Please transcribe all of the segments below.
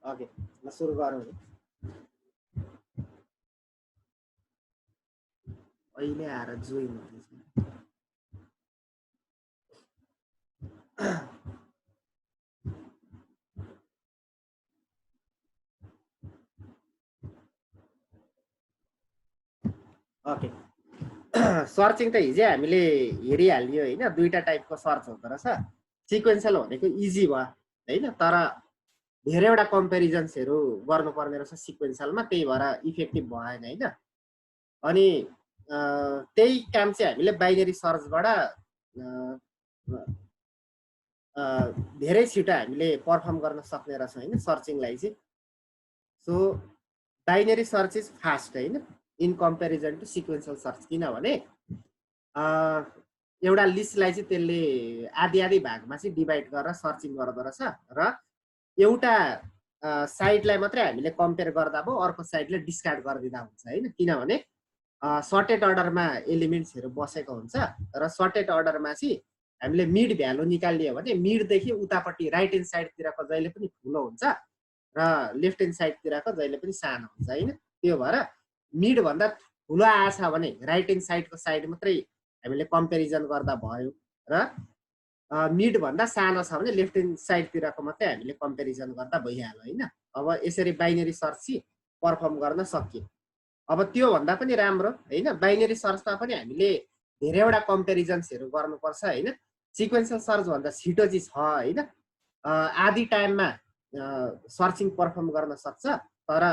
Okay ल सुरु गरौँ नि अहिले आएर जोइन हुँदैछ ओके सर्चिङ त हिजो हामीले हेरिहाल्यो होइन दुईटा टाइपको सर्च हुँदो रहेछ सिक्वेन्शियल भनेको इजी भयो होइन तर धेरैवटा कम्पेरिजन्सहरू गर्नुपर्ने रहेछ सिक्वेन्शियलमा त्यही भएर इफेक्टिभ भएन होइन अनि त्यही काम चाहिँ हामीले बाइनरी सर्चबाट धेरै छिटो हामीले पर्फर्म गर्न सक्ने रहेछौँ होइन सर्चिङलाई चाहिँ so binary search is fast होइन in comparison to sequential search किनभने एउटा लिस्टलाई चाहिँ त्यसले आधी आधी भागमा चाहिँ डिभाइड गरेर सर्चिङ गर्दो रहेछ र एउटा साइडलाई मात्रै हामीले कम्पेयर गर्दा भयो अर्को साइडले डिस्कार्ड गरिदिँदा हुन्छ होइन किनभने सर्टेड अर्डरमा एलिमेन्ट्सहरू बसेको हुन्छ र सर्टेड अर्डरमा चाहिँ हामीले मिड भ्यालु निकालियो भने मिडदेखि उतापट्टि राइट ह्यान्ड साइडतिरको जहिले पनि ठुलो हुन्छ र लेफ्ट ह्यान्ड साइडतिरको जहिले पनि सानो हुन्छ होइन त्यो भएर मिडभन्दा ठुलो आएछ भने राइट ह्यान्ड साइडको साइड मात्रै हामीले कम्पेरिजन गर्दा भयो र मिडभन्दा सानो छ भने लेफ्ट ह्यान्ड साइडतिरको मात्रै हामीले कम्पेरिजन गर्दा भइहाल्यो होइन अब यसरी बाइनरी सर्च चाहिँ पर्फर्म गर्न सकियो अब त्योभन्दा पनि राम्रो होइन बाइनरी सर्चमा पनि हामीले धेरैवटा कम्पेरिजन्सहरू गर्नुपर्छ होइन सिक्वेन्शियल सर्चभन्दा छिटो चाहिँ छ होइन आधी टाइममा सर्चिङ पर्फर्म गर्न सक्छ तर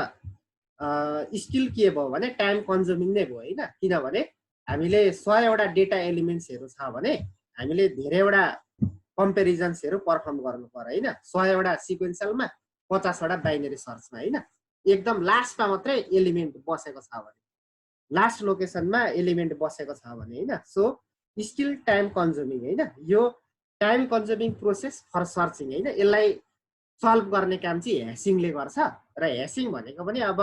स्टिल के भयो भने टाइम कन्ज्युमिङ नै भयो होइन किनभने हामीले 100वटा डेटा एलिमेन्ट्सहरू छ भने हामीले धेरैवटा कम्पेरिजन्सहरू पर्फर्म गर्नु पर्यो होइन 100वटा सिक्वेन्शियलमा 50वटा बाइनरी सर्चमा होइन एकदम लास्टमा मात्रै एलिमेन्ट बसेको छ भने लास्ट लोकेसनमा एलिमेन्ट बसेको छ भने होइन सो स्टिल टाइम कन्ज्युमिङ होइन यो time consuming process for searching होइन यसलाई सल्भ गर्ने काम चाहिँ ह्यासिङले गर्छ र ह्यासिङ भनेको पनि अब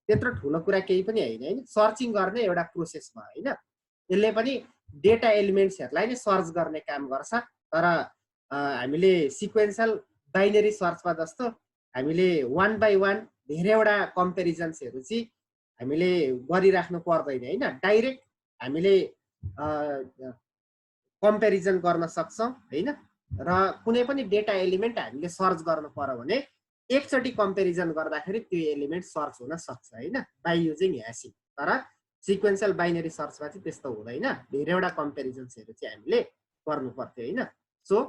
त्यत्रो ठुलो कुरा केही पनि होइन होइन सर्चिङ गर्ने एउटा प्रोसेस भयो होइन यसले पनि डेटा एलिमेन्ट्सहरूलाई नै सर्च गर्ने काम गर्छ तर हामीले सिक्वेन्शियल बाइनरी सर्चमा जस्तो हामीले वान बाई वान धेरैवटा कम्पेरिजन्सहरू चाहिँ हामीले गरिराख्नु पर्दैन होइन डाइरेक्ट हामीले कम्पेरिजन गर्न सक्छौँ होइन र कुनै पनि डेटा एलिमेन्ट हामीले सर्च गर्नु पर्यो भने एकचोटि कम्पेरिजन गर्दाखेरि त्यो एलिमेन्ट सर्च हुन सक्छ होइन बाई युजिङ ह्यासिङ तर सिक्वेन्शियल बाइनरी सर्चमा चाहिँ त्यस्तो हुँदैन धेरैवटा कम्पेरिजन्सहरू चाहिँ हामीले गर्नु पर्थ्यो होइन सो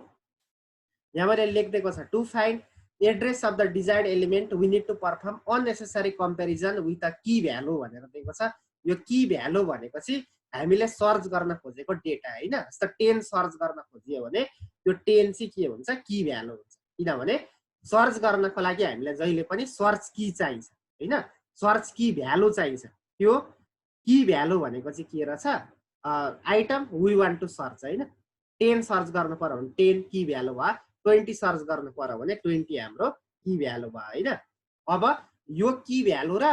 यहाँबाट लेखिदिएको छ to find address of the desired element we need to perform unnecessary comparison with a key value भनेर दिएको छ यो की भ्यालु भनेपछि हामीले सर्च गर्न खोजेको डेटा होइन जस्तो 10 सर्च गर्न खोजियो भने त्यो 10 चाहिँ के हुन्छ की भ्यालु हुन्छ किनभने सर्च गर्नको लागि हामीलाई जहिले पनि सर्च की चाहिन्छ होइन सर्च की भ्यालु चाहिन्छ त्यो की भ्यालु भनेको चाहिँ के रहेछ item we want to search होइन 10 सर्च गर्नु पर्यो भने 10 की भ्यालु भयो 20 सर्च गर्नु पर्यो भने 20 हाम्रो की भ्यालु भयो होइन अब यो की भ्यालु र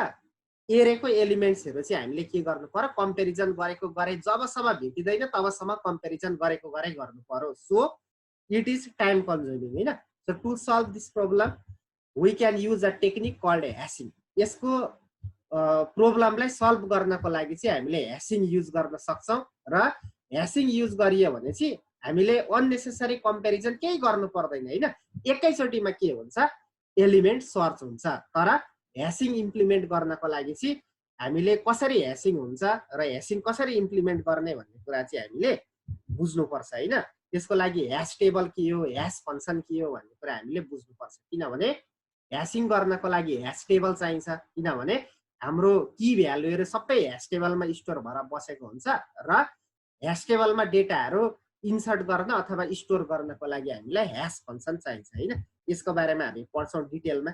एरेको एलिमेन्ट्सहरू चाहिँ हामीले के गर्नु पर्यो कम्पेरिजन गरेको गरे जबसम्म भेटिँदैन तबसम्म कम्पेरिजन गरेको गरे गर्नु पर्यो so it is time consuming होइन so to solve this problem we can use a technique called hashing यसको प्रब्लमलाई सल्भ गर्नको लागि चाहिँ हामीले ह्यासिङ युज गर्न सक्छौँ र ह्यासिङ युज गरियो भने चाहिँ हामीले अननेसेसरी कम्पेरिजन केही गर्नु पर्दैन होइन एकैचोटिमा के हुन्छ एलिमेन्ट सर्च हुन्छ तर ह्यासिङ इम्प्लिमेन्ट गर्नको लागि चाहिँ हामीले कसरी ह्यासिङ हुन्छ र ह्यासिङ कसरी इम्प्लिमेन्ट गर्ने भन्ने कुरा चाहिँ हामीले बुझ्नुपर्छ होइन त्यसको लागि ह्यास टेबल के हो ह्यास फङ्सन के हो भन्ने कुरा हामीले बुझ्नुपर्छ किनभने ह्यासिङ गर्नको लागि ह्यास टेबल चाहिन्छ किनभने हाम्रो की भ्यालुहरू सबै ह्यास टेबलमा स्टोर भएर बसेको हुन्छ र ह्यास टेबलमा डेटाहरू इन्सर्ट गर्न अथवा स्टोर गर्नको लागि हामीलाई ह्यास फङ्सन चाहिन्छ होइन यसको बारेमा हामी पढ्छौँ डिटेलमा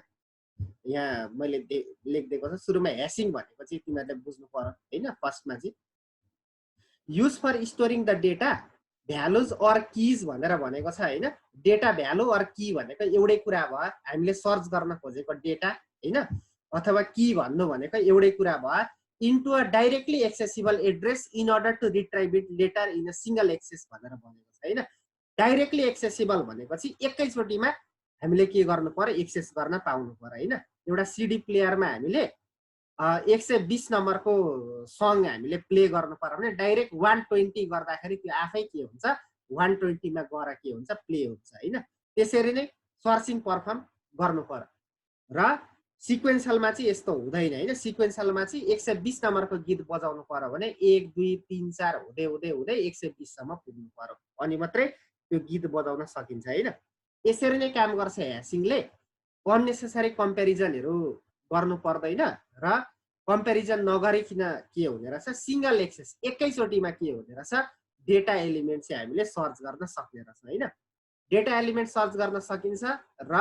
यहाँ मैले लेखिदिएको छ सुरुमा ह्यासिङ भनेको चाहिँ तिमीहरूले बुझ्नु पर्यो होइन फर्स्टमा चाहिँ use for storing the data values or keys भनेर भनेको छ होइन डेटा भ्यालु अर की भनेको एउटै कुरा भयो हामीले सर्च गर्न खोजेको डेटा होइन अथवा की भन्नु भनेको एउटै कुरा भयो into a directly accessible address in order to retrieve it later in a single access भनेर भनेको छ होइन डाइरेक्टली एक्सेसिबल भनेपछि एकैचोटिमा हामीले के गर्नु पर्यो एक्सेस गर्न पाउनु पर्यो हैन। एउटा सिडी प्लेयरमा हामीले 120 नम्बरको सङ हामीले प्ले गर्नु पर्यो भने डाइरेक्ट 120 गर्दाखेरि त्यो आफै के हुन्छ 120 मा गएर के हुन्छ प्ले हुन्छ हैन। त्यसरी नै सर्चिङ पर्फर्म गर्नु पर्यो र सिक्वेन्सलमा चाहिँ यस्तो हुँदैन हैन। सिक्वेन्सलमा चाहिँ 120 नम्बरको गीत बजाउनु पर्यो भने 1 2 3 4 हुँदै हुँदै हुँदै 120 सम्म पुग्नु पर्यो अनि मात्रै त्यो गीत बजाउन सकिन्छ हैन। यसरी नै काम गर्छ ह्यासिङले। अननेसेसरी कम्पेरिजनहरु गर्नु पर्दैन र कम्पेरिजन नगरिकन के हुने रहेछ सिंगल एक्सेस एकैचोटीमा के हुने रहेछ डेटा एलिमेन्ट चाहिँ हामीले सर्च गर्न सक्ने रहेछ हैन। डेटा एलिमेन्ट सर्च गर्न सकिन्छ र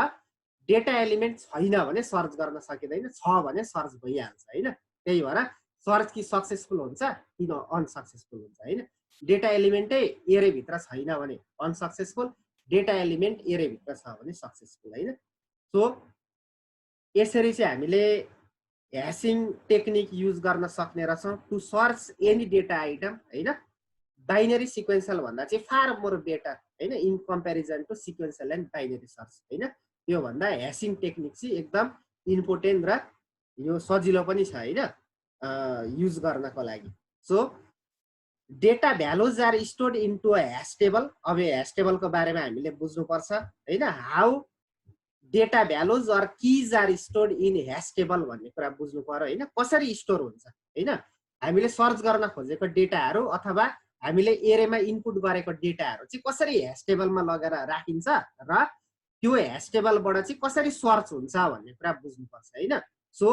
डेटा एलिमेन्ट छैन भने सर्च गर्न सकिदैन, छ भने सर्च भइहाल्छ हैन। त्यही भएर सर्च कि सक्सेसफुल हुन्छ कि अनसक्सेसफुल हुन्छ हैन। डेटा एलिमेन्टै एरे भित्र छैन भने अनसक्सेसफुल, डेटा एलिमेन्ट एरे भित्र छ भने सक्सेसफुल हैन। सो यसरी चाहिँ हामीले ह्यासिङ टेक्निक युज गर्न सक्ने रहेछौँ to search any data item हैन। बाइनरी सिक्वेन्सल भन्दा चाहिँ फार मोर बेटर हैन in comparison to sequential and binary search हैन। त्यो भन्दा ह्यासिङ टेक्निक चाहिँ एकदम इम्पोर्टेन्ट र यो सजिलो पनि छ हैन युज गर्नको लागि। So data values are stored into a hash table. अब ह्यास टेबलको बारेमा हामीले बुझ्नुपर्छ हैन। How data values or keys are stored in hash table भन्ने कुरा बुझ्नु पर्यो हैन। कसरी स्टोर हुन्छ हैन। हामीले सर्च गर्न खोजेको डेटाहरू अथवा हामीले एरेमा इनपुट गरेको डेटाहरू चाहिँ कसरी ह्यास टेबलमा लगेर राखिन्छ र त्यो ह्यास टेबलबाट चाहिँ कसरी सर्च हुन्छ भन्ने कुरा बुझ्नुपर्छ हैन। सो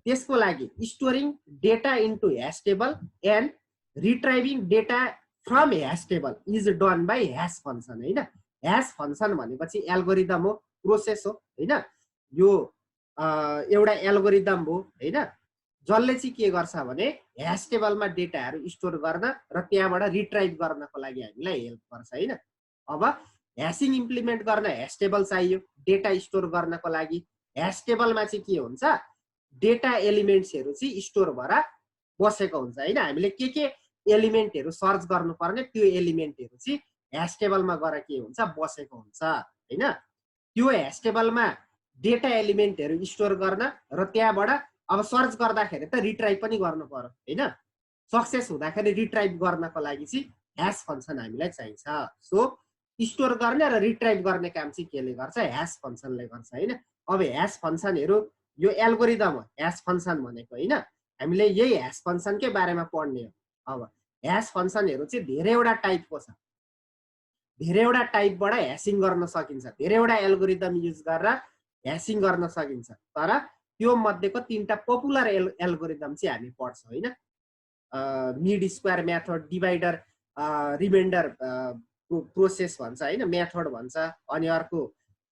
त्यसको लागि storing data into hash table and retrieving data from hash table is done by hash function हैन। ह्यास फङ्सन भनेपछि एल्गोरिदम हो, प्रोसेस हो हैन। यो एउटा एल्गोरिदम हो हैन जसले चाहिँ के गर्छ भने ह्यास टेबलमा डेटाहरू स्टोर गर्न र त्यहाँबाट रिट्राइभ गर्नको लागि हामीलाई हेल्प गर्छ हैन। अब ह्यासिङ इम्प्लिमेन्ट गर्न ह्यास टेबल चाहियो डेटा स्टोर गर्नको लागि। ह्यास टेबलमा चाहिँ के हुन्छ डेटा एलिमेन्ट्सहरू चाहिँ स्टोर भएर बसेको हुन्छ हैन। हामीले के एलिमेन्टहरू सर्च गर्नुपर्ने त्यो एलिमेन्टहरू चाहिँ ह्यास टेबलमा गएर के हुन्छ बसेको हुन्छ हैन। त्यो ह्यास टेबलमा डेटा एलिमेन्टहरू स्टोर गर्न र त्यहाँबाट अब सर्च गर्दाखेरि त रिट्राइभ पनि गर्नु पर्यो हैन। सक्सेस हुँदाखेरि रिट्राइभ गर्नको लागि चाहिँ ह्यास फङ्सन हामीलाई चाहिन्छ। सो स्टोर गर्ने र रिट्राइभ गर्ने काम चाहिँ केले गर्छ ह्यास फङ्सनले गर्छ हैन। अब ह्यास फङ्सनहरू यो एल्गोरिदम हो ह्यास फङ्सन भनेको हैन। हामीले यही ह्यास फङ्सनकै बारेमा पढ्ने हो। अब ह्यास फङ्सनहरू चाहिँ धेरैवटा टाइपको छ। धेरैवटा टाइपबाट ह्यासिङ गर्न सकिन्छ। धेरैवटा एल्गोरिदम युज गरेर ह्यासिङ गर्न सकिन्छ। तर त्यो मध्येको तीनटा पपुलर एल्गोरिदम चाहिँ हामी पढ्छौँ हैन। Mid square method, divider reminder process भन्छ हैन, मेथड भन्छ, अनि अर्को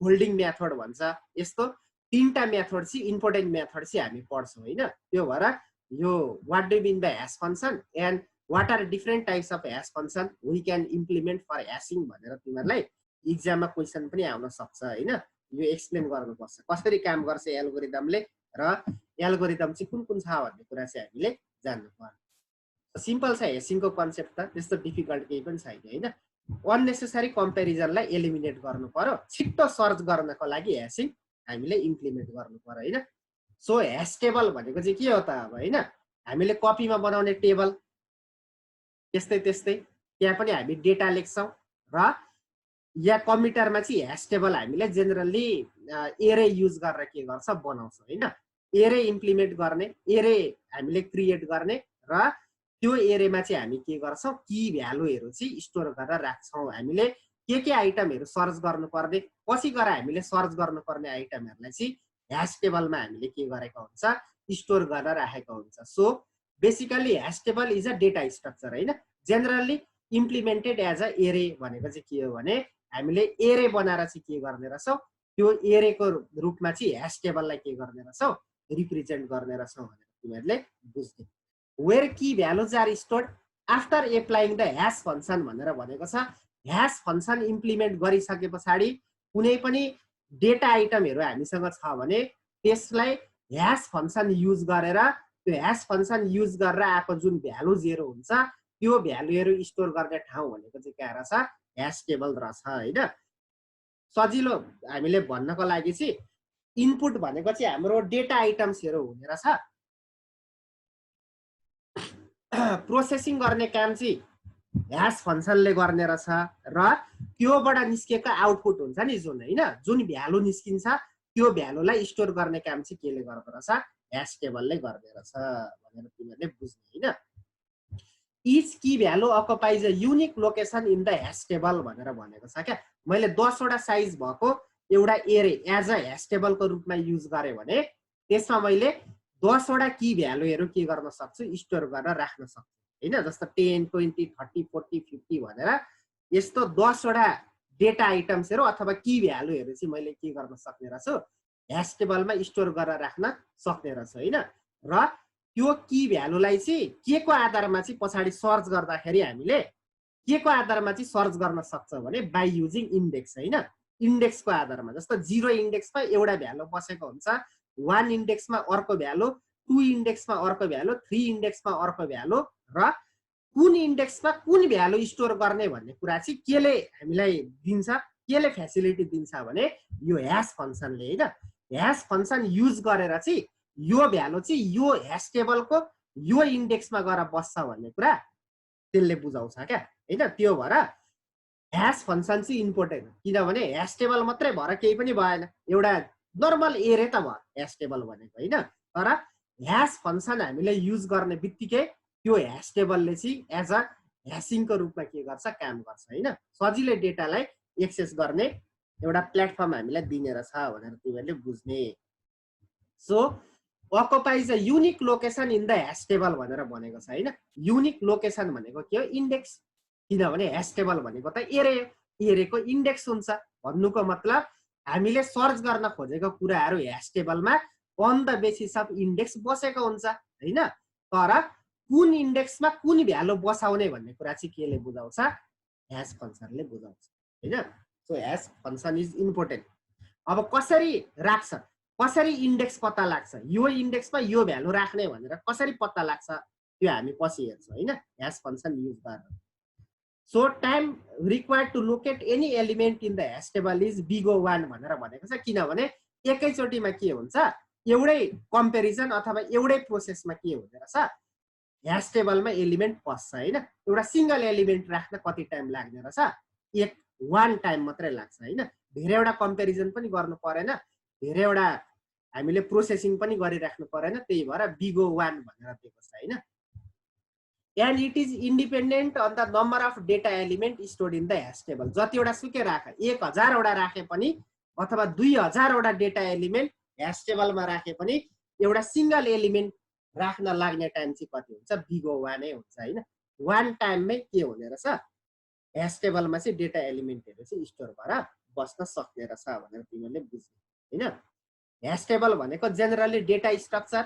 होल्डिङ मेथड भन्छ। यस्तो तीनटा मेथड चाहिँ इम्पोर्टेन्ट मेथड चाहिँ हामी पढ्छौँ हैन। त्यो भएर यो what do mean by hash function and what are different types of hash function we can implement for hashing भनेर तिमीहरूलाई इक्जाममा क्वेसन पनि आउन सक्छ हैन। यो एक्सप्लेन गर्नुपर्छ कसरी काम गर्छ एल्गोरिदमले र एल्गोरिदम चाहिँ कुन छ भन्ने कुरा चाहिँ हामीले जान्नु पर्यो। सिम्पल छ ह्यासिङको कन्सेप्ट त त्यस्तो डिफिकल्ट केही पनि छैन हैन। अननेसेसरी कम्पेरिजनलाई एलिमिनेट गर्नु पर्यो। छिट्टो सर्च गर्नको लागि ह्यासिङ हामीले इम्प्लिमेन्ट गर्नु पर्यो हैन। सो ह्यास टेबल भनेको चाहिँ के हो त अब हैन। हामीले कपीमा बनाउने टेबल त्यस्तै त्यहाँ पनि हामी डेटा लेख्छौँ र या कम्प्युटरमा चाहिँ ह्यास टेबल हामीले जेनरली एरे युज गरेर के गर्छ बनाउँछौँ हैन। एरे इम्प्लिमेन्ट गर्ने, एरे हामीले क्रिएट गर्ने र त्यो एरेमा चाहिँ हामी के गर्छौँ की भ्यालुहरू चाहिँ स्टोर गरेर राख्छौँ। हामीले के आइटमहरू सर्च गर्नुपर्ने पछि गएर हामीले सर्च गर्नुपर्ने आइटमहरूलाई चाहिँ ह्यास टेबलमा हामीले के गरेको हुन्छ स्टोर गरेर राखेको हुन्छ। So basically hash table is a data structure हैन। जेनरली इम्प्लिमेन्टेड एज अ एरे भनेको चाहिँ के हो भने हामीले एरे बनाएर चाहिँ के गर्ने रहेछौँ त्यो एरेको रूपमा चाहिँ ह्यास टेबललाई के गर्ने रहेछौँ रिप्रेजेन्ट गर्ने रहेछौँ भनेर तिमीहरूले बुझ्दै। Where key values are stored after applying the hash function भनेर भनेको छ। ह्यास फङ्सन इम्प्लिमेन्ट गरिसके पछाडि कुनै पनि डेटा आइटमहरू हामीसँग छ भने त्यसलाई ह्यास फङ्सन युज गरेर त्यो ह्यास फङ्सन युज गरेर आएको जुन भ्यालुजहरू हुन्छ त्यो भ्यालुहरू स्टोर गर्ने ठाउँ भनेको चाहिँ कहाँ रहेछ ह्यास टेबल रहेछ हैन। सजिलो हामीले भन्नको लागि चाहिँ इनपुट भनेको चाहिँ हाम्रो डेटा आइटम्सहरू हुने रहेछ। प्रोसेसिङ गर्ने काम चाहिँ ह्यास फङ्सनले गर्ने रहेछ र त्योबाट निस्केको आउटपुट हुन्छ नि जुन हैन, जुन भ्यालु निस्किन्छ त्यो भ्यालुलाई स्टोर गर्ने काम चाहिँ केले गर्दो रहेछ, ह्यास टेबलले गर्ने रहेछ भनेर तिमीहरूले बुझ्ने हैन। Each key value occupies a unique location in the hash table भनेर भनेको छ क्या। मैले 10 वटा साइज भएको एउटा एरे एज अ ह्यास टेबलको रूपमा युज गरेँ भने त्यसमा मैले 10 वटा की भ्यालुहरू के गर्न सक्छु, स्टोर गरेर राख्न सक्छु हैन। जस्तो 10, 20, 30, 40, 50 भनेर यस्तो 10 वटा डेटा आइटम्सहरू अथवा की भ्यालुहरू चाहिँ मैले के गर्न सक्ने रहेछु, ह्यास टेबलमा स्टोर गरेर राख्न सक्ने रहेछु हैन। र त्यो की भ्यालुलाई चाहिँ के को आधारमा चाहिँ पछाडि सर्च गर्दाखेरि हामीले के को आधारमा चाहिँ सर्च गर्न सक्छ भने बाइ युजिङ इन्डेक्स हैन। इन्डेक्सको आधारमा जस्तो 0 इन्डेक्समा एउटा भ्यालु बसेको हुन्छ, 1 इन्डेक्समा अर्को भ्यालु, 2 इन्डेक्समा अर्को भ्यालु, 3 इन्डेक्समा अर्को भ्यालु र कुन इन्डेक्समा कुन भ्यालु स्टोर गर्ने भन्ने कुरा चाहिँ केले हामीलाई दिन्छ, केले फ्यासिलिटी दिन्छ भने यो ह्यास फङ्सनले हैन। ह्यास फङ्सन युज गरेर चाहिँ यो भ्यालु चाहिँ यो ह्यास टेबलको यो इन्डेक्समा गएर बस्छ भन्ने कुरा त्यसले बुझाउँछ क्या हैन। त्यो भएर ह्यास फङ्सन चाहिँ इम्पोर्टेन्ट, किनभने ह्यास टेबल मात्रै भएर केही पनि भएन, एउटा नर्मल एरे त भयो ह्यास टेबल भनेको हैन। तर ह्यास फङ्सन हामीले युज गर्ने बित्तिकै त्यो ह्यास टेबलले चाहिँ एज अ ह्यासिङको रूपमा के गर्छ, काम गर्छ हैन। सजिलै डेटालाई एक्सेस गर्ने एउटा प्लेटफर्म हामीलाई दिने रहेछ भनेर तिमीहरूले बुझ्ने। So occupies a unique location in the hash table भनेर भनेको छ हैन। युनिक लोकेसन भनेको के हो, इन्डेक्स, किनभने ह्यास टेबल भनेको त एरे हो, एरेको इन्डेक्स हुन्छ भन्नुको मतलब हामीले सर्च गर्न खोजेको कुराहरू ह्यास टेबलमा on the basis of index बसेको हुन्छ हैन। तर कुन इन्डेक्समा कुन भ्यालु बसाउने भन्ने कुरा चाहिँ केले बुझाउँछ, ह्यास फङ्सनले बुझाउँछ हैन। So hash function is important. अब कसरी राख्छ, कसरी इन्डेक्स पत्ता लाग्छ, यो इन्डेक्समा यो भ्यालु राख्ने भनेर कसरी पत्ता लाग्छ त्यो हामी पछि हेर्छौँ हैन, ह्यास फङ्सन युज गरेर। So time required to locate any element in the hash table is big O 1 भनेर भनेको छ, किनभने एकैचोटिमा के हुन्छ, एउटै कम्पेरिजन अथवा एउटै प्रोसेसमा के हुँदो रहेछ, ह्यास टेबलमा एलिमेन्ट पस्छ हैन। एउटा सिंगल एलिमेन्ट राख्न कति टाइम लाग्ने रहेछ, एक 1 टाइम मात्रै लाग्छ हैन। धेरैवटा कम्पेरिजन पनि गर्नु परेन, धेरैवटा हामीले प्रोसेसिङ पनि गरिराख्नु परेन, त्यही भएर बिग O 1 भनेर दिएको छ हैन। And it is independent on the number of data element stored in the hash table. जतिवटा सुकै राख, 1000 वटा राखे पनि अथवा 2000 वटा डेटा एलिमेन्ट ह्यास टेबलमा राखे पनि एउटा सिंगल एलिमेन्ट राख्न लाग्ने टाइम चाहिँ कति हुन्छ, बिग O 1 नै हुन्छ हैन। 1 टाइममै के हुने रहेछ, ह्यास टेबलमा चाहिँ डेटा एलिमेन्टहरू चाहिँ स्टोर भएर बस्न सक्ने रहेछ भनेर तिमीहरूले बुझ्ने हैन। ह्यास टेबल भनेको जेनरली डेटा स्ट्रक्चर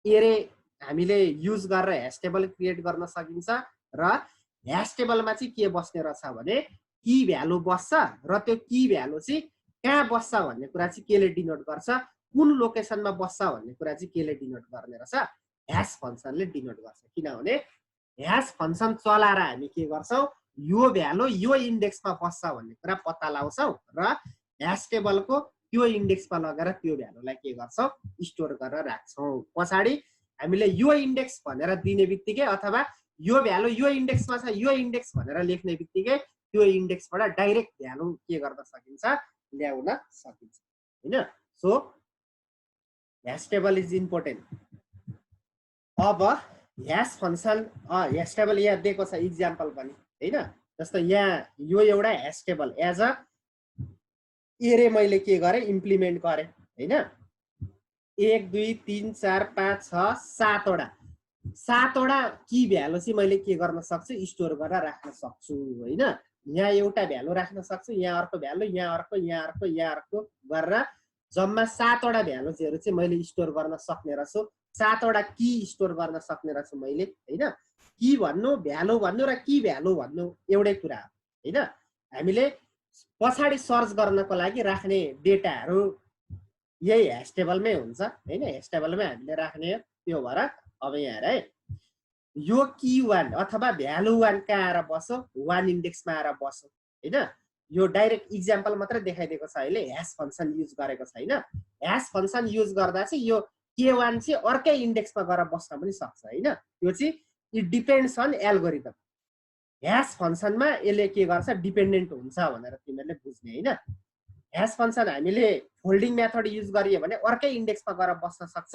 एरे हामीले युज गरेर ह्यास टेबल क्रिएट गर्न सकिन्छ र ह्यास टेबलमा चाहिँ के बस्ने रहेछ भने की भ्यालु बस्छ र त्यो की भ्यालु चाहिँ कहाँ बस्छ भन्ने कुरा चाहिँ केले डिनोट गर्छ, कुन लोकेसनमा बस्छ भन्ने कुरा चाहिँ केले डिनोट गर्ने रहेछ, ह्यास फङ्सनले डिनोट गर्छ। किनभने ह्यास फङ्सन चलाएर हामी के गर्छौँ, यो भ्यालु यो इन्डेक्समा बस्छ भन्ने कुरा पत्ता लगाउँछौँ र ह्यास टेबलको त्यो इन्डेक्समा लगेर त्यो भ्यालुलाई के गर्छौँ, स्टोर गरेर राख्छौँ। पछाडि हामीले यो इन्डेक्स भनेर दिने बित्तिकै अथवा यो भ्यालु यो इन्डेक्समा छ यो इन्डेक्स भनेर लेख्ने बित्तिकै त्यो इन्डेक्सबाट डाइरेक्ट भ्यालु के गर्न सकिन्छ, ल्याउन सकिन्छ हैन। So hash table is important. अब ह्यास फङ्सन ह्यास टेबल यहाँ दिएको छ इक्जाम्पल पनि हैन। जस्तो यहाँ यो एउटा ह्यास टेबल एज अ एरे मैले के गरेँ, इम्प्लिमेन्ट गरेँ हैन। 1 2 3 4 5 6 7 वटा 7 वटा की भ्यालु चाहिँ मैले के गर्न सक्छु, स्टोर गरेर राख्न सक्छु हैन। यहाँ एउटा भ्यालु राख्न सक्छु, यहाँ अर्को भ्यालु, यहाँ अर्को, यहाँ अर्को, यहाँ अर्को गरेर जम्मा 7 वटा भ्यालुहरू चाहिँ मैले स्टोर गर्न सक्ने रहेछु, 7 वटा की स्टोर गर्न सक्ने रहेछु मैले हैन। की भन्नु, भ्यालु भन्नु र की भ्यालु भन्नु एउटै कुरा हो हैन। हामीले पछाडि सर्च गर्नको लागि राख्ने डेटाहरू यही ह्यास टेबलमै हुन्छ हैन, ह्यास टेबलमै हामीले राख्ने। त्यो भएर अब यहाँ हेर है, यो की 1 अथवा भ्यालु 1 कहाँ आएर बस्यो, 1 इन्डेक्समा आएर बस्यो हैन। यो डाइरेक्ट इक्जाम्पल मात्रै देखाइदिएको छ अहिले, ह्यास फङ्सन युज गरेको छैन। ह्यास फङ्सन युज गर्दा चाहिँ यो K1 चाहिँ अर्कै इन्डेक्समा गएर बस्न पनि सक्छ हैन। यो चाहिँ it depends on algorithm. Hash फङ्सनमा यसले के गर्छ, डिपेन्डेन्ट हुन्छ भनेर तिमीहरूले बुझ्ने हैन। ह्यास फङ्सन हामीले फोल्डिङ मेथड युज गरियो भने अर्कै इन्डेक्समा गएर बस्न सक्छ।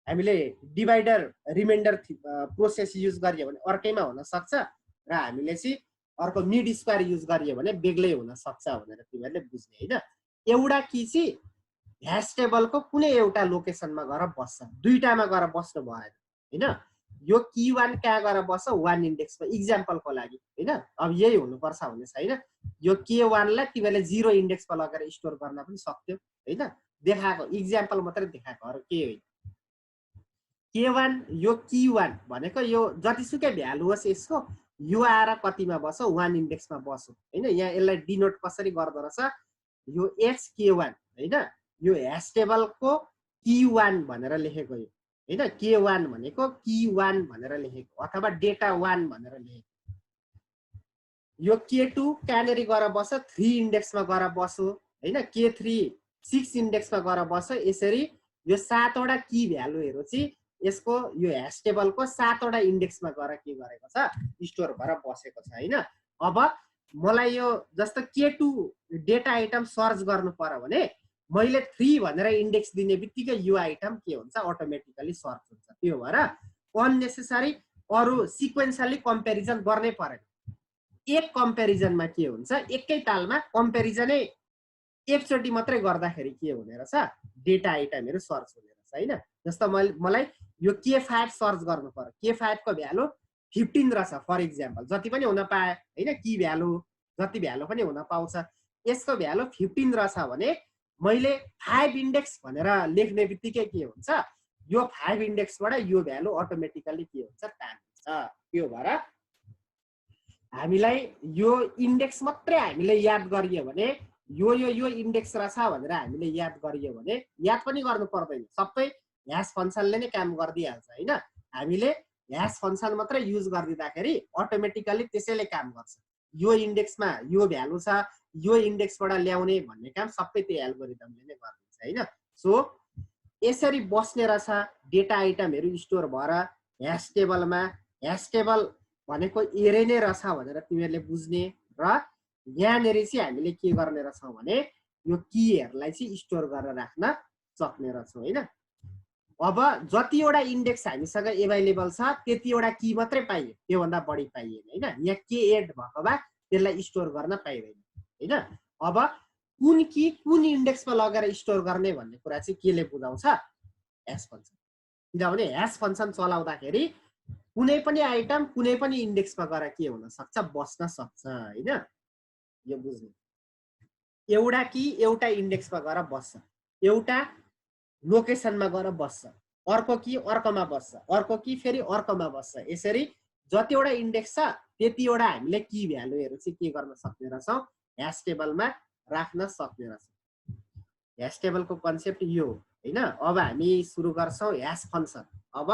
हामीले डिभाइडर रिमाइन्डर प्रोसेस युज गरियो भने अर्कैमा हुन सक्छ, र हामीले चाहिँ अर्को मिड स्क्वायर युज गरियो भने बेग्लै हुन सक्छ भनेर तिमीहरूले बुझ्ने हैन। एउटा की चाहिँ ह्यास टेबलको कुनै एउटा लोकेसनमा गएर बस्छ, दुईटामा गएर बस्नु भएन हैन। यो K1 कहाँ गएर बस्छ, 1 इन्डेक्समा, इक्जाम्पलको लागि हैन। अब यही हुनुपर्छ भन्ने छैन। यो K1 लाई तिमीले 0 इन्डेक्समा लगेर स्टोर गर्न पनि सक्थ्यौ हैन। देखाएको इक्जाम्पल मात्रै देखाएको, अरु के होइन। K1 यो K1 भनेको यो जतिसुकै भ्यालु होस् यसको, यो आएर कतिमा बस्छ, 1 इन्डेक्समा बस्छ हैन। यहाँ यसलाई डिनोट कसरी गर्दो रहेछ, यो K1 हैन, यो ह्यास टेबलको K1 भनेर लेखेको यो हैन। K1 भनेको K1 भनेर लेखेको, अथवा डेटा 1 भनेर लेखेको। यो K2 कहाँनेरि गएर बस्छ, 3 इन्डेक्समा गएर बस्यो हैन। K3 6 इन्डेक्समा गएर बस्छ। यसरी यो 7 वटा की भ्यालुहरु चाहिँ यसको यो ह्यास टेबलको 7 वटा इन्डेक्समा गएर के गरेको छ, स्टोर भएर बसेको छ हैन। अब मलाई यो जस्तो K2 डेटा आइटम सर्च गर्नु पर्यो भने मैले 3 भनेर इन्डेक्स दिने बित्तिकै यो आइटम के हुन्छ, अटोमेटिकली सर्च हुन्छ। त्यो भएर अननेसेसरी अरु सिक्वेन्शियली कम्पेरिजन गर्नै पर्दैन। एक कम्पेरिजनमा के हुन्छ, एकै तालमा कम्पेरिजनै एकचोटी मात्रै गर्दाखेरि के हुने रहेछ, डेटा आइटमहरु सर्च हुने रहेछ हैन। जस्तो मलाई यो K5 सर्च गर्नु पर्यो, K5 को भ्यालु 15 रहेछ फर एक्जाम्पल, जति पनि हुन पाए हैन, की भ्यालु जति भ्यालु पनि हुन पाउँछ। यसको भ्यालु 15 रहेछ भने मैले 5 इन्डेक्स भनेर लेख्ने बित्तिकै के हुन्छ, यो 5 इन्डेक्सबाट यो भ्यालु अटोमेटिकली के हुन्छ, तान्छ। त्यो भएर हामीलाई यो इन्डेक्स मात्रै हामीले याद गरियो भने, यो इन्डेक्स रहेछ भनेर हामीले याद गरियो भने याद पनि गर्नु पर्दैन, सबै ह्यास फङ्सनले नै काम गर्दिहाल्छ हैन। हामीले ह्यास फङ्सन मात्रै युज गर्दिँदाखेरि अटोमेटिकली त्यसैले काम गर्छ। यो इन्डेक्समा यो भ्यालु छ, यो इन्डेक्सबाट ल्याउने भन्ने काम सबै त्यो एल्गोरिदमले नै गर्दिन्छ हैन। सो यसरी बस्ने रहेछ डेटा आइटमहरु स्टोर भएर ह्यास टेबलमा। ह्यास टेबल भनेको एरे नै रहेछ भनेर तिमीहरूले बुझ्ने, र यहाँनेरि चाहिँ हामीले के गर्ने रहेछौँ भने यो कीहरुलाई चाहिँ स्टोर गरेर राख्न सक्ने रहेछौँ हैन। अब जतिवटा इन्डेक्स हामीसँग एभाइलेबल छ त्यतिवटा की मात्रै पाइयो, त्योभन्दा बढी पाइएन हैन। यहाँ K8 भएको भए त्यसलाई स्टोर गर्न पाइदैन हैन। अब कुन की कुन इन्डेक्समा लगेर स्टोर गर्ने भन्ने कुरा चाहिँ केले बुझाउँछ, ह्यास फङ्सन। किनभने ह्यास फङ्सन चलाउँदाखेरि कुनै पनि आइटम कुनै पनि इन्डेक्समा गएर के हुन सक्छ, बस्न सक्छ हैन। यो बुझ्नु, एउटा की एउटा इन्डेक्समा गएर बस्छ, एउटा लोकेसनमा गएर बस्छ, अर्को की अर्कोमा बस्छ, अर्को की फेरि अर्कोमा बस्छ। यसरी जतिवटा इन्डेक्स छ त्यतिवटा हामीले की भ्यालुहरु चाहिँ के गर्न सक्ने रहेछौँ, ह्यास टेबलमा राख्न सक्ने रहेछौँ। ह्यास टेबलको कन्सेप्ट यो हैन। अब हामी सुरु गर्छौँ ह्यास फङ्सन। अब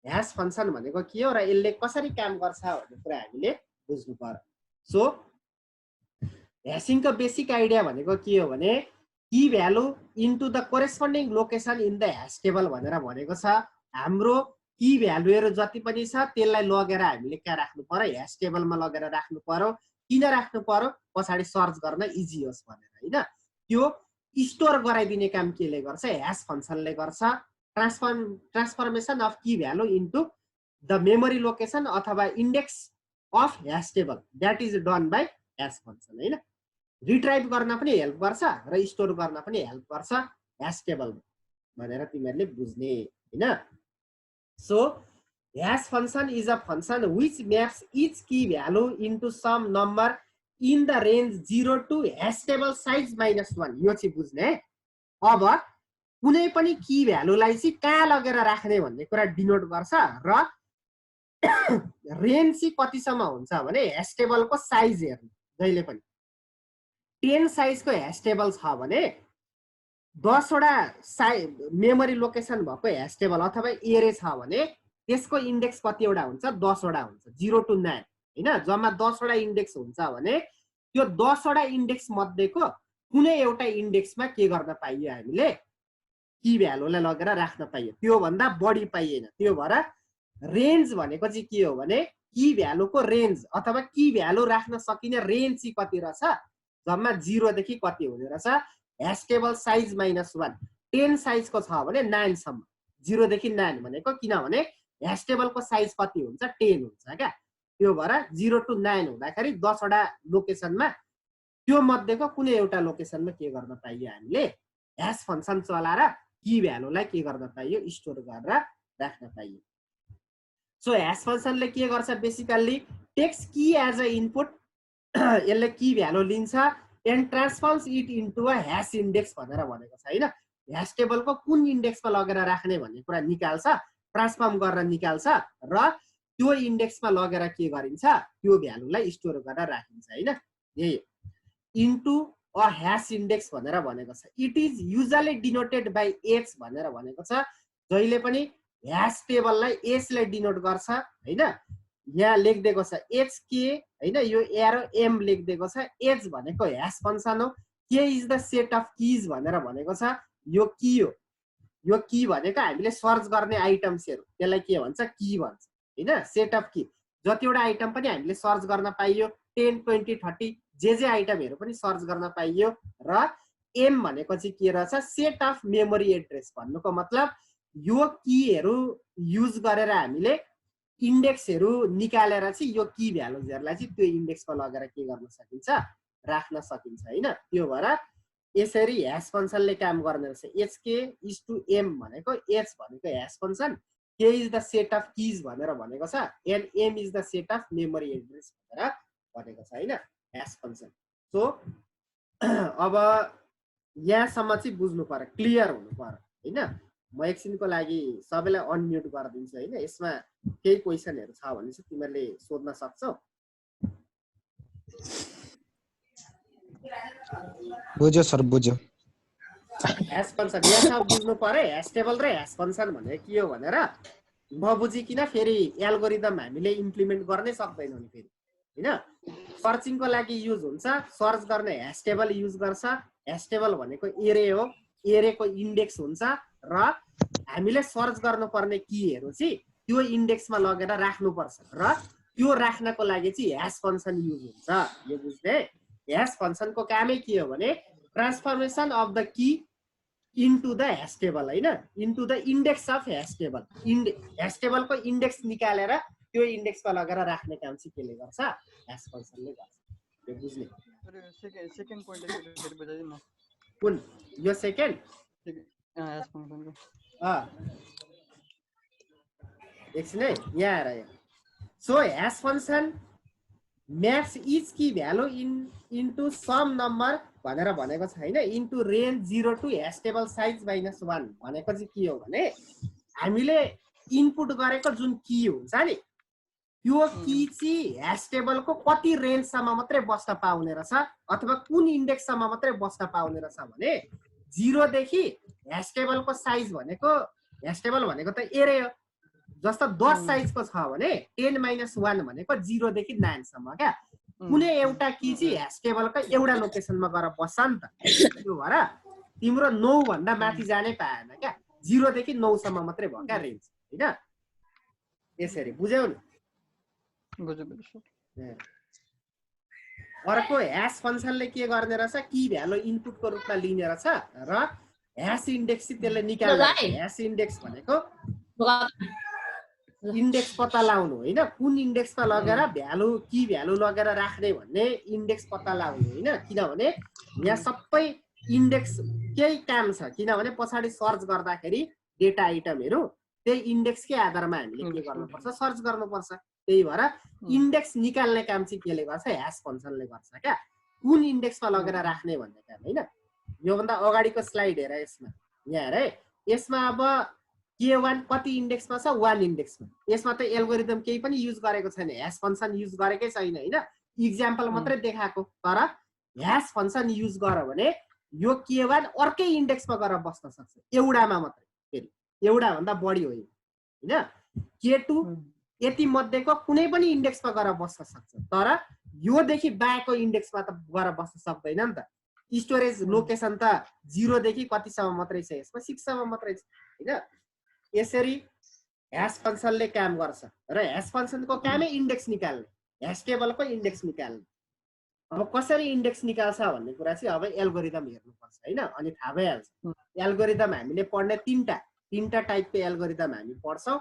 ह्यास फङ्सन भनेको के हो र यसले कसरी काम गर्छ भन्ने कुरा हामीले बुझ्नु पर्यो। सो ह्यासिङको बेसिक आइडिया भनेको के हो भने, key value into the corresponding location in the hash table भनेर भनेको छ। हाम्रो की भ्यालुहरु जति पनि छ त्यसलाई लगेर हामीले कहाँ राख्नु पर्यो, ह्यास टेबलमा लगेर राख्नु पर्यो। किन राख्नु पर्यो, पछाडी सर्च गर्न इजी होस् भनेर हैन। त्यो स्टोर गराइदिने काम केले गर्छ, ह्यास फङ्सनले गर्छ। Transformation of key value into the memory location अथवा index of hash table, that is done by hash function हैन। रिट्राइभ गर्न पनि हेल्प गर्छ र स्टोर गर्न पनि हेल्प गर्छ ह्यास टेबलमा भनेर तिमीहरूले बुझ्ने हैन। So hash function is a function which maps each key value into some number in the range 0 to hash table size -1। यो चाहिँ बुझ्ने है। अब कुनै पनि की भ्यालुलाई चाहिँ कहाँ लगेर राख्ने भन्ने कुरा डिनोट गर्छ, र रेन्ज चाहिँ कतिसम्म हुन्छ भने ह्यास टेबलको साइज हेर्नु। जहिले पनि 10 साइजको ह्यास टेबल छ भने 10 वटा मेमोरी लोकेसन भएको ह्यास टेबल अथवा एरे छ भने त्यसको इन्डेक्स कतिवटा हुन्छ, 10 वटा हुन्छ, 0 टु 9 हैन। जम्मा 10 वटा इन्डेक्स हुन्छ भने त्यो 10 वटा इन्डेक्स मध्येको कुनै एउटा इन्डेक्समा के गर्न पाइयो हामीले की भ्यालुलाई लगेर राख्न पाइयो त्यो भन्दा बढी पाइएन त्यो भएर रेन्ज भनेको चाहिँ के हो भने की भ्यालुको रेन्ज अथवा की भ्यालु राख्न सकिने रेन्ज चाहिँ कति रहेछ जम्मा 0 देखि कति हुने रहेछ ह्यास टेबल साइज -1 10 साइजको छ भने 9 सम्म 0 देखि 9 भनेको किनभने ह्यास टेबलको साइज कति हुन्छ 10 हुन्छ क्या त्यो भएर 0 to 9 हुँदाखेरि 10 वटा लोकेसनमा त्यो मध्येको कुनै एउटा लोकेसनमा के गर्न पाइयो हामीले ह्यास फंक्सन चलाएर की भ्यालुलाई के गर्न पाइयो स्टोर गरेर राख्न पाइयो सो ह्यास फंक्सनले के गर्छ basically takes key as a input यसले की भ्यालु लिन्छ and transforms it into a hash index भनेर भनेको छ हैन ह्यास टेबलको कुन इन्डेक्समा लगेर राख्ने भन्ने कुरा निकाल्छ ट्रान्सफर्म गरेर निकाल्छ र त्यो इन्डेक्समा लगेर के गरिन्छ त्यो भ्यालुलाई स्टोर गरेर राखिन्छ हैन यही इन्टु अ ह्यास इन्डेक्स भनेर भनेको छ it is usually denoted by H भनेर भनेको छ जहिले पनि ह्यास टेबललाई एच ले डिनोट गर्छ हैन यहाँ लेखिदिएको छ एच के हैन यो एरो एम लेखिदिएको छ एच भनेको ह्यास फंक्सन हो के is the set of keys भनेर भनेको छ यो की हो यो की भनेको हामीले सर्च गर्ने आइटम्सहरु त्यसलाई के भन्छ की भन्छ हैन सेट अफ की जतिवटा आइटम पनि हामीले सर्च गर्न पाइयो 10 20 30 जे आइटमहरु पनि सर्च गर्न पाइयो र एम भनेको चाहिँ के रहेछ सेट अफ मेमोरी एड्रेस भन्नुको मतलब यो कीहरु युज गरेर हामीले इन्डेक्सहरु निकालेर चाहिँ यो की भ्यालुजहरुलाई चाहिँ त्यो इन्डेक्समा लगेर के गर्न सकिन्छ राख्न सकिन्छ हैन त्यो भएर यसरी ह्यास फंक्सनले काम गर्ने रहेछ एचके इज टु एम भनेको एच भनेको ह्यास फंक्सन के is the set of keys भनेर भनेको छ and M is the set of memory address भनेर भनेको छ हैन ह्यास फंक्सन सो अब यहाँसम्म चाहिँ बुझ्नु पर्यो क्लियर हुनु पर्यो हैन म एकछिनको लागि सबैलाई अनम्युट गरिदिन्छु हैन यसमा केही क्वेशनहरु छ भने चाहिँ तिमीहरुले सोध्न सक्छौ बुझ्यो सर बुझ्यो ह्यास फंक्सन यहाँ बुझ्नु पर्यो ह्यास टेबल र ह्यास फंक्सन भनेको के हो भनेर नबुझिकिन फेरि एल्गोरिदम हामीले इम्प्लिमेन्ट गर्नै सक्दैनौं नि फेरि हैन सर्चिङको लागि युज हुन्छ सर्च गर्ने ह्यास टेबल युज गर्छ ह्यास टेबल भनेको एरे हो एरेको इन्डेक्स हुन्छ र हामीले सर्च गर्नुपर्ने कीहरु चाहिँ त्यो इन्डेक्समा लगेर राख्नुपर्छ र त्यो राख्नको लागि चाहिँ ह्यास फंक्सन युज हुन्छ यो बुझ्ने ह्यास फंक्सनको कामै के हो भने transformation of the key into the hash table हैन into the index of hash table hash टेबलको इन्डेक्स निकालेर त्यो इन्डेक्समा लगेर राख्ने काम चाहिँ केले गर्छ ह्यास फंक्सनले गर्छ यो बुझ्ने सेकेन्ड पोइन्ट फेरि बुझाइदिनु न कुन यो सेकेन्ड ह्यास फंक्सनको एकछिन है यहाँ आएर so hash function maps each key value into some number भनेर भनेको छ हैन into range 0 to hash table size -1 भनेको चाहिँ के हो भने हामीले इनपुट गरेको जुन की हुन्छ नि त्यो की चाहिँ ह्यास टेबलको कति रेन्ज सम्म मात्रै बस्न पाउने रहेछ अथवा कुन इन्डेक्स सम्म मात्रै बस्न पाउने रहेछ भने 0 देखि ह्यास टेबलको साइज भनेको ह्यास टेबल भनेको त एरे हो जस्तो 10 साइजको छ भने 10 - 1 भनेको 0 देखि 9 सम्म क्या कुनै एउटा की चाहिँ ह्यास टेबलको एउटा लोकेसनमा गएर बस्छ नि त त्यो भएर तिम्रो 9 भन्दा माथि जानै पाएन क्या 0 देखि 9 सम्म मात्रै भयो क्या रेन्ज हैन यसरी बुझ्यौ नि अर्को ह्यास फंक्सनले के गर्ने रहेछ की भ्यालु इनपुटको रूपमा लिने रहेछ र ह्यास इन्डेक्स चाहिँ त्यसले निकाल्छ ह्यास इन्डेक्स भनेको इन्डेक्स पत्ता लगाउनु हैन कुन इन्डेक्समा लगेर भ्यालु की भ्यालु लगेर राख्ने भन्ने इन्डेक्स पत्ता लगाउनु हैन किनभने यहाँ सबै इन्डेक्स केही काम छ किनभने पछाडी सर्च गर्दाखेरि डेटा आइटमहरु त्यही इन्डेक्सकै आधारमा हामीले के गर्नुपर्छ सर्च गर्नुपर्छ त्यही भएर इन्डेक्स निकाल्ने काम चाहिँ केले गर्छ ह्यास फंक्सनले गर्छ क्या कुन इन्डेक्समा लगेर राख्ने भन्ने काम हैन यो भन्दा अगाडिको स्लाइड हेर यसमा यहाँ हेर है यसमा अब k1 कति इन्डेक्समा छ 1 इन्डेक्समा यसमा त एल्गोरिदम केही पनि युज गरेको छैन ह्यास फंक्सन युज गरेकै छैन हैन एक्जाम्पल मात्रै देखाएको तर ह्यास फंक्सन युज गर्यो भने यो k1 अर्कै इन्डेक्समा गएर बस्न सक्छ एउटामा मात्रै फेरि एउटा भन्दा बढी होइन हैन k2 यति मध्येको कुनै पनि इन्डेक्समा गएर बस्न सक्छ, तर योदेखि बाहेकको इन्डेक्समा त गएर बस्न सक्दैन नि त। स्टोरेज लोकेसन त 0 देखि कतिसम्म मात्रै छ, यसमा 6 सम्म मात्रै छ हैन। यसरी ह्याश फंक्सनले काम गर्छ र ह्याश फंक्सनको कामै इन्डेक्स निकाल्ने, ह्याश टेबलको इन्डेक्स निकाल्ने। अब कसरी इन्डेक्स निकाल्छ भन्ने कुरा चाहिँ अब एल्गोरिदम हेर्नुपर्छ हैन, अनि थाहा भइहाल्छ। एल्गोरिदम हामीले पढ्ने तीनटा टाइपको एल्गोरिदम हामी पढ्छौँ।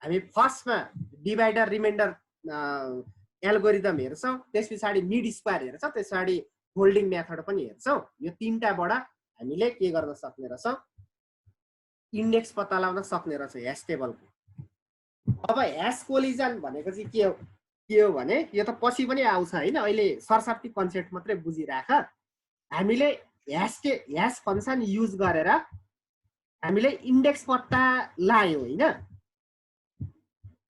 हामी फर्स्टमा डिभाइडर रिमाइन्डर एल्गोरिदम हेर्छौँ, त्यस पछाडि मिड स्क्वायर हेर्छौँ, त्यस पछाडि फोल्डिङ मेथड पनि हेर्छौँ। यो तीनटाबाट हामीले के गर्न सक्ने रहेछौँ, इन्डेक्स पत्ता लगाउन सक्ने रहेछ ह्याश टेबलको। अब ह्याश कोलिजन भनेको चाहिँ के हो भने यो त पछि पनि आउँछ हैन, अहिले सरसर्ती कन्सेप्ट मात्रै बुझिराख। हामीले ह्याश फंक्सन युज गरेर हामीले इन्डेक्स पत्ता लायो हैन,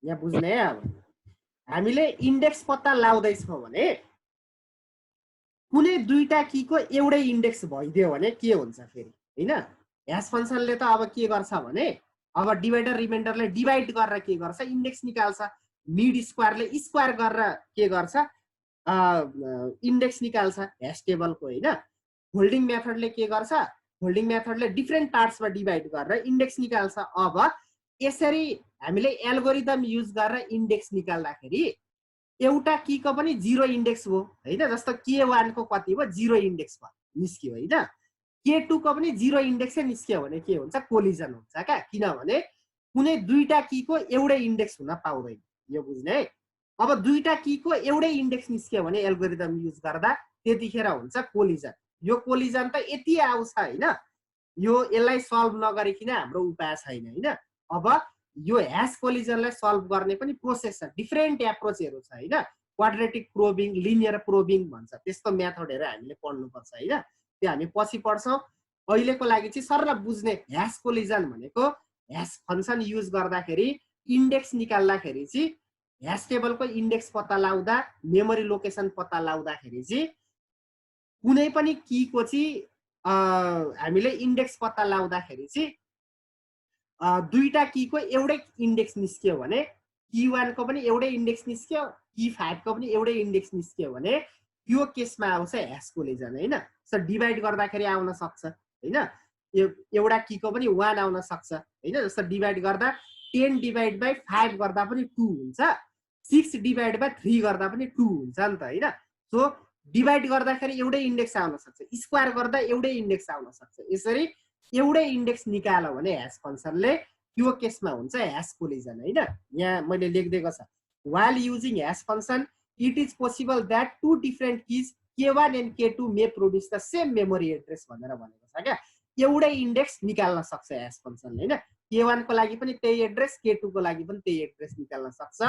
यहाँ बुझ्ने है। अब हामीले इन्डेक्स पत्ता लाउँदैछौँ भने कुनै दुईटा कीको एउटै इन्डेक्स भइदियो भने के हुन्छ फेरि हैन। ह्याश फंक्सनले त अब के गर्छ भने अब डिभाइडर रिमाइन्डरले डिभाइड गरेर के गर्छ, इन्डेक्स निकाल्छ। मिड स्क्वायरले स्क्वायर गरेर के गर्छ, इन्डेक्स निकाल्छ ह्याश टेबलको हैन। फोल्डिङ मेथडले के गर्छ, फोल्डिङ मेथडले डिफ्रेन्ट पार्ट्समा डिभाइड गरेर इन्डेक्स निकाल्छ। अब यसरी हामीले एल्गोरिदम युज गरेर इन्डेक्स निकाल्दाखेरि एउटा कीको पनि 0 इन्डेक्स हो हैन। जस्तो K1 को कति हो, 0 इन्डेक्स निस्क्यो हैन। K2 को पनि 0 इन्डेक्सै निस्क्यो भने के हुन्छ, कोलिजन हुन्छ क्या। किनभने कुनै दुईटा कीको एउटै इन्डेक्स हुन पाउँदैन, यो बुझ्ने है। अब दुईटा कीको एउटै इन्डेक्स निस्क्यो भने एल्गोरिदम युज गर्दा त्यतिखेर हुन्छ कोलिजन। यो कोलिजन त यति आउँछ हैन, यो यसलाई सल्भ नगरिकिन हाम्रो उपाय छैन हैन। अब यो ह्याश कोलिजनलाई सल्भ गर्ने पनि प्रोसेस छ, डिफ्रेन्ट एप्रोचहरू छ हैन। क्वाड्रेटिक प्रोबिङ, लिनियर प्रोबिङ भन्छ, त्यस्तो मेथडहरू हामीले पढ्नुपर्छ हैन। त्यो हामी पछि पढ्छौँ। अहिलेको लागि चाहिँ सरल बुझ्ने ह्याश कोलिजन भनेको ह्याश फंक्सन युज गर्दाखेरि इन्डेक्स निकाल्दाखेरि चाहिँ ह्याश टेबलको इन्डेक्स पत्ता लाउँदा, मेमोरी लोकेसन पत्ता लाउँदाखेरि चाहिँ कुनै पनि कीको चाहिँ हामीले इन्डेक्स पत्ता लाउँदाखेरि चाहिँ दुईटा कीको एउटै इन्डेक्स निस्क्यो भने, K1 को पनि एउटै इन्डेक्स निस्क्यो, K5 को पनि एउटै इन्डेक्स निस्क्यो भने त्यो केसमा आउँछ ह्याश कोलिजन हैन। सो डिभाइड गर्दाखेरि आउन सक्छ हैन, एउटा कीको पनि 1 आउन सक्छ हैन। जस्तो डिभाइड गर्दा 10 डिभाइड बाइ 5 गर्दा पनि 2 हुन्छ, 6 डिभाइड बाइ 3 गर्दा पनि 2 हुन्छ नि त हैन। सो डिभाइड गर्दाखेरि एउटै इन्डेक्स आउन सक्छ, स्क्वायर गर्दा एउटै इन्डेक्स आउन सक्छ। यसरी एउटै इन्डेक्स निकाल्यो भने ह्याश फंक्सनले त्यो केसमा हुन्छ ह्याश कोलिजन हैन। यहाँ मैले लेखिदिएको छ, while using hash function it is possible that two different keys K1 and K2 may produce the same memory address भनेर भनेको छ क्या। एउटै इन्डेक्स निकाल्न सक्छ ह्याश फंक्सनले हैन। K1 को लागि पनि त्यही एड्रेस, K2 को लागि पनि त्यही एड्रेस निकाल्न सक्छ।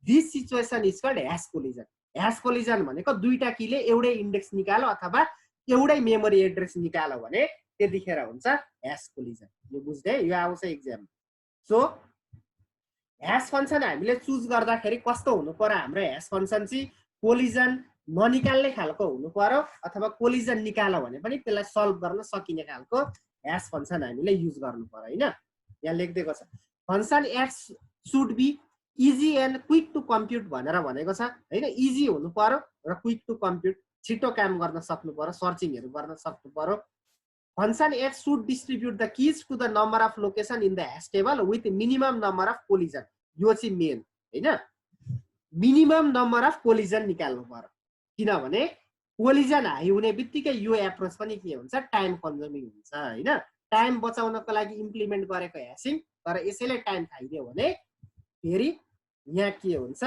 This situation is called hash collision. Hash collision भनेको दुईटा कीले एउटै इन्डेक्स निकाल्यो अथवा एउटै मेमोरी एड्रेस निकाल्यो भने त्यतिखेर हुन्छ ह्याश कोलिजन। यो बुझ्दै, यो आउँछ एक्जाम। सो ह्याश फंक्सन हामीले चुज गर्दाखेरि कस्तो हुनु पर्यो, हाम्रो ह्याश फंक्सन चाहिँ कोलिजन ननिकाल्ने खालको हुनु पर्यो अथवा कोलिजन निकाल्यो भने पनि त्यसलाई सल्भ गर्न सकिने खालको ह्याश फंक्सन हामीले युज गर्नु पर्यो हैन। यहाँ लेखिदिएको छ, function X should be easy and quick to compute भनेर भनेको छ हैन। इजी हुनु पर्यो र क्विक टु कम्प्युट, छिटो काम गर्न सक्नु पर्यो, सर्चिङहरु गर्न सक्नु पर्यो। Function X should distribute the keys to the number of location in the hash table with minimum number of collision. यो चाहिँ मेन हैन, मिनिमम नम्बर अफ कोलिजन निकाल्नु पर्यो। किनभने कोलिजन हाई हुने बित्तिकै यो एप्रोच पनि के हुन्छ, टाइम कन्ज्युमिङ हुन्छ हैन। टाइम बचाउनको लागि इम्प्लिमेन्ट गरेको ह्याशिङ, तर यसैले टाइम खाइदियो भने फेरि यहाँ के हुन्छ,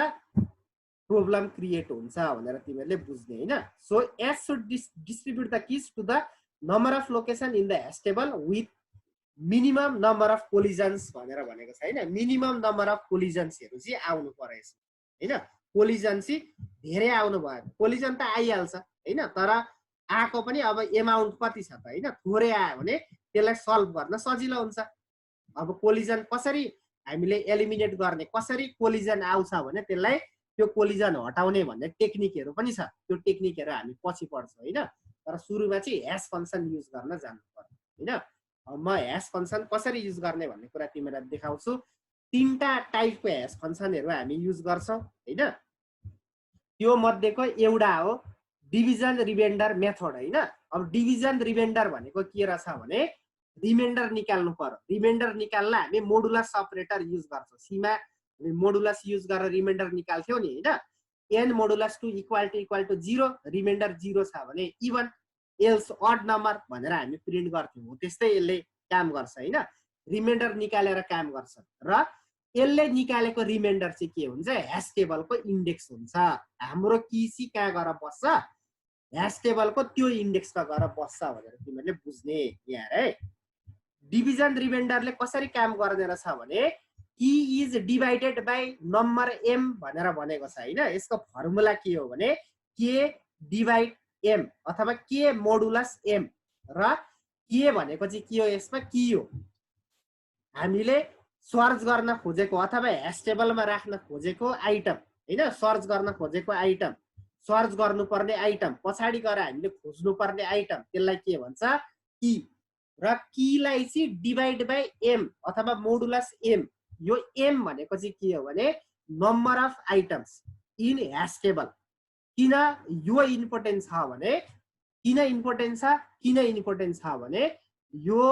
प्रब्लम क्रिएट हुन्छ भनेर तिमीहरूले बुझ्ने हैन। So X should distribute the keys to the number of location in the hash table with minimum number of collisions भनेर भनेको छ हैन। मिनिमम नम्बर अफ कोलिजन्सहरु चाहिँ आउनु पर्यो हैन। कोलिजन चाहिँ धेरै आउनु भयो, कोलिजन त आइहाल्छ हैन, तर आको पनि अब एमाउन्ट कति छ त हैन। थोरै आयो भने त्यसलाई सल्भ गर्न सजिलो हुन्छ। अब कोलिजन कसरी हामीले एलिमिनेट गर्ने, कसरी कोलिजन आउँछ भने त्यसलाई त्यो कोलिजन हटाउने भन्ने टेक्निकहरु पनि छ। त्यो टेक्निकहरु हामी पछि पढ्छौं हैन। तर सुरुमा चाहिँ ह्याश फंक्सन युज गर्न जान्नु पर्यो हैन। म ह्याश फंक्सन कसरी युज गर्ने भन्ने कुरा तिमीलाई देखाउँछु। तीनटा टाइपको ह्यास फङ्सनहरू हामी युज गर्छौँ हैन। त्यो मध्येको एउटा हो डिभिजन रिमाइन्डर मेथड हैन। अब डिभिजन रिमाइन्डर भनेको के रहेछ भने रिमाइन्डर निकाल्नु पर्यो। रिमाइन्डर निकाल्न हामी मोडुलस अपरेटर युज गर्छौँ। सीमा हामी मोडुलस युज गरेर रिमाइन्डर निकाल्थ्यौँ नि हैन। n modulus 2 equal to 0, remainder 0 छ भने इभन एल्स अड नम्बर भनेर हामी प्रिन्ट गर्थ्यौँ। हो त्यस्तै यसले काम गर्छ हैन। रिमाइन्डर निकालेर काम गर्छ र यसले निकालेको रिमाइन्डर चाहिँ के हुन्छ ह्यास टेबलको इन्डेक्स हुन्छ। हाम्रो की कहाँ गएर बस्छ ह्यास टेबलको त्यो इन्डेक्समा गएर बस्छ भनेर तिमीहरूले बुझ्ने यार है। डिभिजन रिमाइन्डरले कसरी काम गर्दैन छ भने key is divided by number m भनेर भनेको छ हैन। यसको फर्मुला के हो भने k डिभाइड m अथवा k मोडुलस m र k भनेको चाहिँ के हो यसमा की हो। हामीले सर्च गर्न खोजेको अथवा ह्यास टेबलमा राख्न खोजेको आइटम हैन। सर्च गर्न खोजेको आइटम, सर्च गर्नुपर्ने आइटम, पछाडि गएर हामीले खोज्नुपर्ने आइटम त्यसलाई के भन्छ की। र कीलाई चाहिँ डिभाइड बाइ m अथवा मोडुलस m। यो m भनेको चाहिँ के हो भने number of items in hash table. किन यो इम्पोर्टेन्ट छ भने यो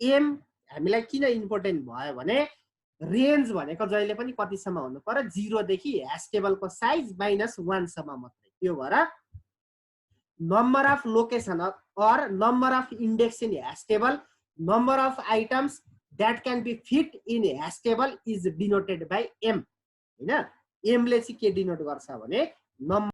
m हामीलाई किन इम्पोर्टेन्ट भयो भने रेन्ज भनेको जहिले पनि कतिसम्म हुनु पर्यो 0 देखि ह्यास टेबलको साइज -1 सम्म मात्रै। त्यो भएर number of location or number of index in hash table, number of items that can be fit in a hash table is denoted by m हैन। m ले चाहिँ के डिनोट गर्छ भने नम्बर